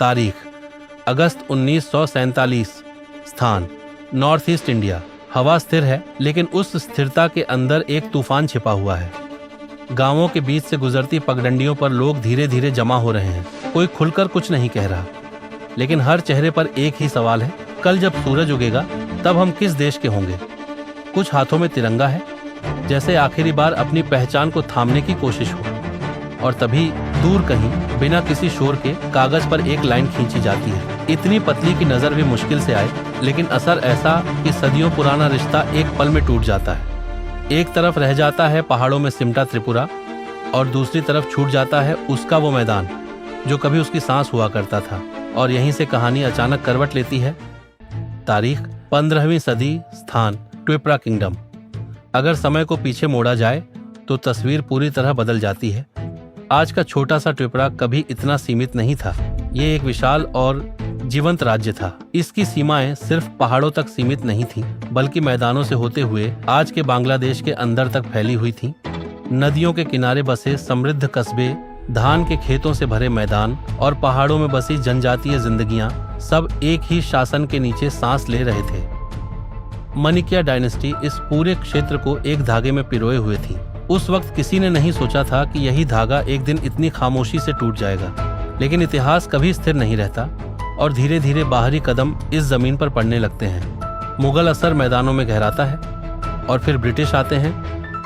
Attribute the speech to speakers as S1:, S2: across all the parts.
S1: तारीख अगस्त 1947। स्थान north east India. हवा स्थिर है, लेकिन उस स्थिरता के अंदर एक तूफान छिपा हुआ है। गांवों के बीच से गुजरती पगडंडियों पर लोग धीरे धीरे जमा हो रहे हैं। कोई खुलकर कुछ नहीं कह रहा, लेकिन हर चेहरे पर एक ही सवाल है, कल जब सूरज उगेगा तब हम किस देश के होंगे। कुछ हाथों में तिरंगा है, जैसे आखिरी बार अपनी पहचान को थामने की कोशिश हो। और तभी दूर कहीं बिना किसी शोर के कागज पर एक लाइन खींची जाती है, इतनी पतली कि नजर भी मुश्किल से आए, लेकिन असर ऐसा कि सदियों पुराना रिश्ता एक पल में टूट जाता है। एक तरफ रह जाता है पहाड़ों में सिमटा त्रिपुरा, और दूसरी तरफ छूट जाता है उसका वो मैदान जो कभी उसकी सांस हुआ करता था। और यहीं से कहानी अचानक करवट लेती है। तारीख 15वीं सदी। स्थान त्रिपुरा किंगडम। अगर समय को पीछे मोड़ा जाए तो तस्वीर पूरी तरह बदल जाती है। आज का छोटा सा त्रिपुरा कभी इतना सीमित नहीं था। ये एक विशाल और जीवंत राज्य था। इसकी सीमाएं सिर्फ पहाड़ों तक सीमित नहीं थीं, बल्कि मैदानों से होते हुए आज के बांग्लादेश के अंदर तक फैली हुई थीं। नदियों के किनारे बसे समृद्ध कस्बे, धान के खेतों से भरे मैदान और पहाड़ों में बसी जनजातीय जिंदगियां सब एक ही शासन के नीचे सांस ले रहे थे। मनिकिया डायनेस्टी इस पूरे क्षेत्र को एक धागे में पिरोए हुए थी। उस वक्त किसी ने नहीं सोचा था कि यही धागा एक दिन इतनी खामोशी से टूट जाएगा। लेकिन इतिहास कभी स्थिर नहीं रहता और धीरे धीरे बाहरी कदम इस जमीन पर पड़ने लगते हैं। मुगल असर मैदानों में गहराता है और फिर ब्रिटिश आते हैं,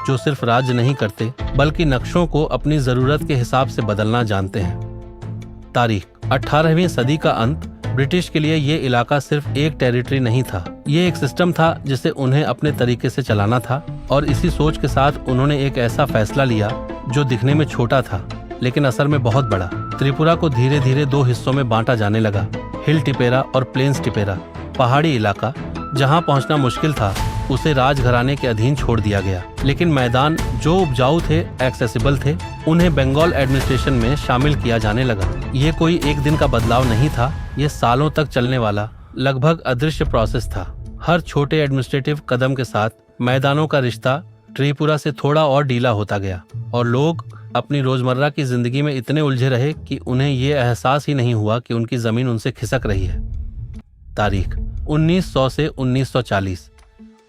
S1: जो सिर्फ राज्य नहीं करते बल्कि नक्शों को अपनी जरूरत के हिसाब से बदलना जानते हैं। तारीख 18वीं सदी का अंत। ब्रिटिश के लिए ये इलाका सिर्फ एक टेरिटरी नहीं था, ये एक सिस्टम था जिसे उन्हें अपने तरीके से चलाना था। और इसी सोच के साथ उन्होंने एक ऐसा फैसला लिया जो दिखने में छोटा था लेकिन असल में बहुत बड़ा। त्रिपुरा को धीरे धीरे दो हिस्सों में बांटा जाने लगा, हिल टिपेरा और प्लेन्स टिपेरा। पहाड़ी इलाका जहां पहुंचना मुश्किल था उसे राजघराने के अधीन छोड़ दिया गया, लेकिन मैदान जो उपजाऊ थे, एक्सेसिबल थे, उन्हें बंगाल एडमिनिस्ट्रेशन में शामिल किया जाने लगा। ये कोई एक दिन का बदलाव नहीं था, ये सालों तक चलने वाला लगभग अदृश्य प्रोसेस था। हर छोटे एडमिनिस्ट्रेटिव कदम के साथ मैदानों का रिश्ता त्रिपुरा से थोड़ा और ढीला होता गया और लोग अपनी रोजमर्रा की जिंदगी में इतने उलझे रहे कि उन्हें ये एहसास ही नहीं हुआ कि उनकी जमीन उनसे खिसक रही है। तारीख 1900 से 1940।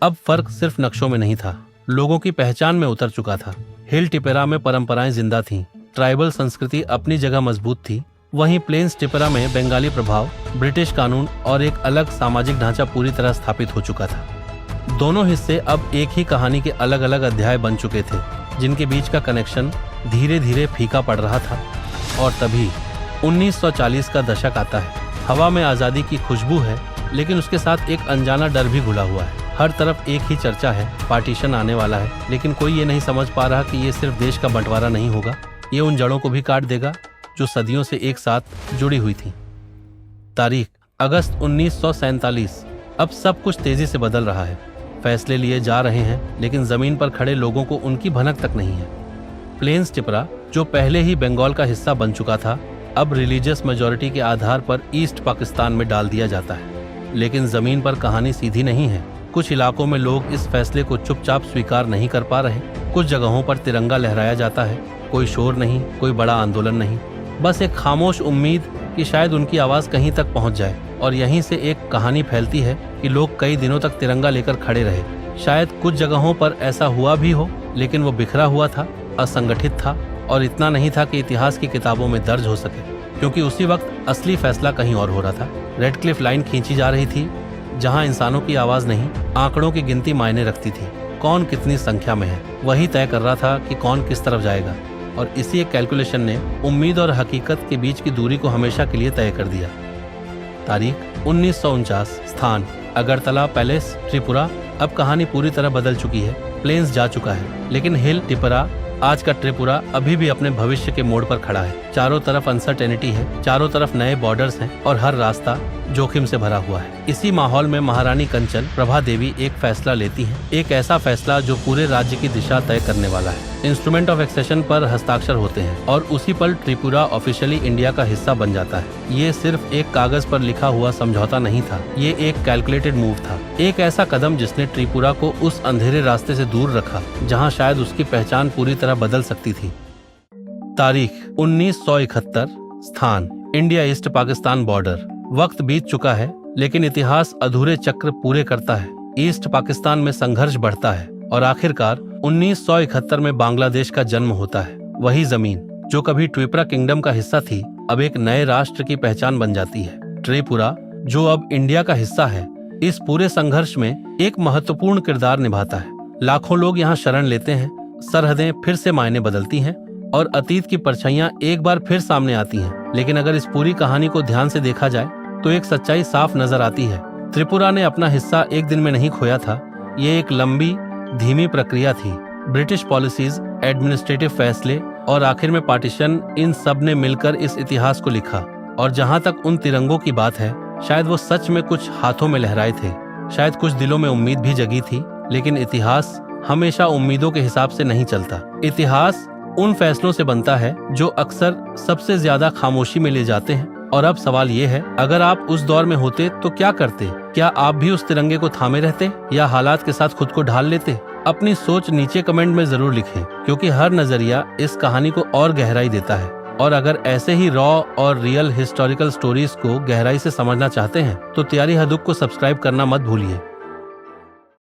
S1: अब फर्क सिर्फ नक्शों में नहीं था, लोगों की पहचान में उतर चुका था। हिल टिपेरा में परंपराएं जिंदा थीं, ट्राइबल संस्कृति अपनी जगह मजबूत थी। वहीं प्लेन्स टिपेरा में बंगाली प्रभाव, ब्रिटिश कानून और एक अलग सामाजिक ढांचा पूरी तरह स्थापित हो चुका था। दोनों हिस्से अब एक ही कहानी के अलग अलग अध्याय बन चुके थे, जिनके बीच का कनेक्शन धीरे धीरे फीका पड़ रहा था। और तभी 1940 का दशक आता है। हवा में आज़ादी की खुशबू है, लेकिन उसके साथ एक अनजाना डर भी घुला हुआ है। हर तरफ एक ही चर्चा है, पार्टीशन आने वाला है, लेकिन कोई ये नहीं समझ पा रहा कि ये सिर्फ देश का बंटवारा नहीं होगा, ये उन जड़ों को भी काट देगा जो सदियों से एक साथ जुड़ी हुई थी। तारीख अगस्त 1947। अब सब कुछ तेजी से बदल रहा है। फैसले लिए जा रहे हैं, लेकिन जमीन पर खड़े लोगों को उनकी भनक तक नहीं है। प्लेन्स टिपेरा, जो पहले ही बंगाल का हिस्सा बन चुका था, अब रिलीजियस मेजॉरिटी के आधार पर ईस्ट पाकिस्तान में डाल दिया जाता है। लेकिन जमीन पर कहानी सीधी नहीं है। कुछ इलाकों में लोग इस फैसले को चुपचाप स्वीकार नहीं कर पा रहे। कुछ जगहों पर तिरंगा लहराया जाता है, कोई शोर नहीं, कोई बड़ा आंदोलन नहीं, बस एक खामोश उम्मीद कि शायद उनकी आवाज कहीं तक पहुंच जाए। और यहीं से एक कहानी फैलती है कि लोग कई दिनों तक तिरंगा लेकर खड़े रहे। शायद कुछ जगहों पर ऐसा हुआ भी हो, लेकिन वो बिखरा हुआ था, असंगठित था और इतना नहीं था कि इतिहास की किताबों में दर्ज हो सके, क्योंकि उसी वक्त असली फैसला कहीं और हो रहा था। रेड क्लिफ लाइन खींची जा रही थी, जहां इंसानों की आवाज नहीं, आंकड़ों की गिनती मायने रखती थी। कौन कितनी संख्या में है वही तय कर रहा था कि कौन किस तरफ जाएगा। और इसी एक कैलकुलेशन ने उम्मीद और हकीकत के बीच की दूरी को हमेशा के लिए तय कर दिया। तारीख 1949। स्थान अगरतला पैलेस, त्रिपुरा। अब कहानी पूरी तरह बदल चुकी है। प्लेन्स जा चुका है, लेकिन हिल टिपेरा, आज का त्रिपुरा, अभी भी अपने भविष्य के मोड़ पर खड़ा है। चारों तरफ अनसर्टेनिटी है, चारों तरफ नए बॉर्डर्स हैं और हर रास्ता जोखिम से भरा हुआ है। इसी माहौल में महारानी कंचन प्रभा देवी एक फैसला लेती हैं, एक ऐसा फैसला जो पूरे राज्य की दिशा तय करने वाला है। इंस्ट्रूमेंट ऑफ एक्सेशन पर हस्ताक्षर होते हैं और उसी पल त्रिपुरा ऑफिशियली इंडिया का हिस्सा बन जाता है। ये सिर्फ एक कागज पर लिखा हुआ समझौता नहीं था, ये एक कैलकुलेटेड मूव था। एक ऐसा कदम जिसने त्रिपुरा को उस अंधेरे रास्ते से दूर रखा जहां शायद उसकी पहचान पूरी तरह बदल सकती थी। तारीख 1971। स्थान इंडिया ईस्ट पाकिस्तान बॉर्डर। वक्त बीत चुका है, लेकिन इतिहास अधूरे चक्र पूरे करता है। ईस्ट पाकिस्तान में संघर्ष बढ़ता है और आखिरकार 1971 में बांग्लादेश का जन्म होता है। वही जमीन जो कभी त्रिपुरा किंगडम का हिस्सा थी, अब एक नए राष्ट्र की पहचान बन जाती है। त्रिपुरा, जो अब इंडिया का हिस्सा है, इस पूरे संघर्ष में एक महत्वपूर्ण किरदार निभाता है। लाखों लोग यहाँ शरण लेते हैं, सरहदें फिर से मायने बदलती हैं और अतीत की परछाइयां एक बार फिर सामने आती हैं। लेकिन अगर इस पूरी कहानी को ध्यान से देखा जाए तो एक सच्चाई साफ नजर आती है। त्रिपुरा ने अपना हिस्सा एक दिन में नहीं खोया था। ये एक लंबी, धीमी प्रक्रिया थी। ब्रिटिश पॉलिसीज, एडमिनिस्ट्रेटिव फैसले और आखिर में पार्टीशन, इन सब ने मिलकर इस इतिहास को लिखा। और जहां तक उन तिरंगों की बात है, शायद वो सच में कुछ हाथों में लहराए थे, शायद कुछ दिलों में उम्मीद भी जगी थी। लेकिन इतिहास हमेशा उम्मीदों के हिसाब से नहीं चलता। इतिहास उन फैसलों से बनता है जो अक्सर सबसे ज्यादा खामोशी में ले जाते हैं। और अब सवाल ये है, अगर आप उस दौर में होते तो क्या करते? क्या आप भी उस तिरंगे को थामे रहते या हालात के साथ खुद को ढाल लेते? अपनी सोच नीचे कमेंट में जरूर लिखें, क्योंकि हर नजरिया इस कहानी को और गहराई देता है। और अगर ऐसे ही रॉ और रियल हिस्टोरिकल स्टोरीज को गहराई से समझना चाहते हैं तो तैयारी हदूक को सब्सक्राइब करना मत भूलिए।